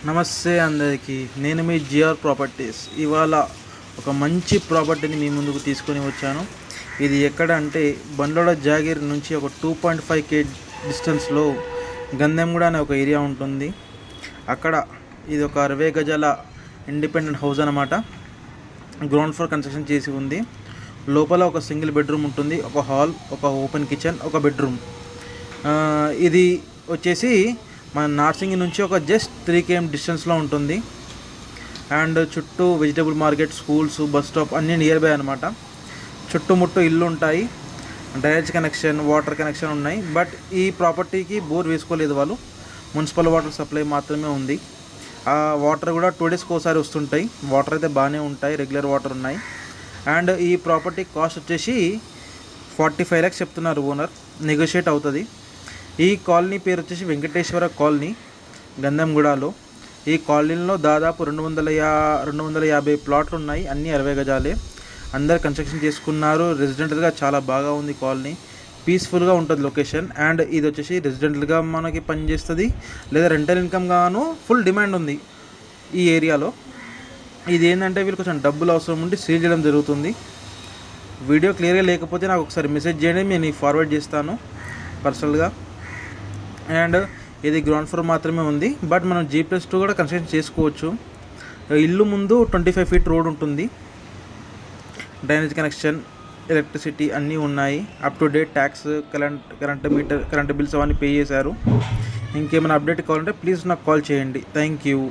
నమస్తే అందరికీ, నేను మీ జిఆర్ ప్రాపర్టీస్. ఇవాళ ఒక మంచి ప్రాపర్టీని మీ ముందుకు తీసుకొని వచ్చాను. ఇది ఎక్కడ అంటే బండ్లోడ జాగీర్ నుంచి ఒక 2.5K డిస్టెన్స్లో గంధంగూడ అనే ఒక ఏరియా ఉంటుంది. అక్కడ ఇది ఒక 60 గజాల ఇండిపెండెంట్ హౌస్ అన్నమాట. గ్రౌండ్ ఫ్లోర్ కన్స్ట్రక్షన్ చేసి ఉంది. లోపల ఒక సింగిల్ బెడ్రూమ్ ఉంటుంది, ఒక హాల్, ఒక ఓపెన్ కిచెన్, ఒక బెడ్రూమ్. ఇది వచ్చేసి మన నార్సింగి నుంచి ఒక జస్ట్ 3 km డిస్టెన్స్లో ఉంటుంది. అండ్ చుట్టూ vegetable market, schools, bus stop అన్నీ నియర్ బై అనమాట. చుట్టుముట్టు ఇల్లు ఉంటాయి, డ్రైనేజ్ కనెక్షన్, వాటర్ కనెక్షన్ ఉన్నాయి. బట్ ఈ ప్రాపర్టీకి బోర్ వేసుకోలేదు వాళ్ళు, మున్సిపల్ వాటర్ సప్లై మాత్రమే ఉంది. ఆ వాటర్ కూడా 2 daysకి ఒకసారి వస్తుంటాయి. వాటర్ అయితే బాగానే ఉంటాయి, రెగ్యులర్ వాటర్ ఉన్నాయి. అండ్ ఈ ప్రాపర్టీ కాస్ట్ వచ్చేసి 45 lakhs చెప్తున్నారు ఓనర్, నెగోషియేట్ అవుతుంది. ఈ కాలనీ పేరు వచ్చేసి వెంకటేశ్వర కాలనీ, గంధంగూడలో. ఈ కాలనీలో దాదాపు 250 ప్లాట్లు ఉన్నాయి, అన్నీ 60 గజాలే. అందరు కన్స్ట్రక్షన్ చేసుకున్నారు. రెసిడెంటల్గా చాలా బాగా ఉంది కాలనీ, పీస్ఫుల్గా ఉంటుంది లొకేషన్. అండ్ ఇది వచ్చేసి రెసిడెంటల్గా మనకి పనిచేస్తుంది, లేదా రెంటల్ ఇన్కమ్ గాను ఫుల్ డిమాండ్ ఉంది ఈ ఏరియాలో. ఇది ఏంటంటే వీళ్ళు కొంచెం డబ్బులు అవసరం ఉండి సేల్ చేయడం జరుగుతుంది. వీడియో క్లియర్గా లేకపోతే నాకు ఒకసారి మెసేజ్ చేయండి, నేను ఫార్వర్డ్ చేస్తాను పర్సనల్గా. అండ్ ఇది గ్రౌండ్ ఫ్లోర్ మాత్రమే ఉంది, బట్ మనం G+2 కూడా కన్స్ట్రక్షన్ చేసుకోవచ్చు. ఇల్లు ముందు 25 feet రోడ్ ఉంటుంది. డ్రైనేజ్ కనెక్షన్, ఎలక్ట్రిసిటీ అన్నీ ఉన్నాయి. Up to date tax, current bills అవన్నీ పే చేశారు. ఇంకేమైనా అప్డేట్ కావాలంటే ప్లీజ్ నాకు కాల్ చేయండి. Thank you.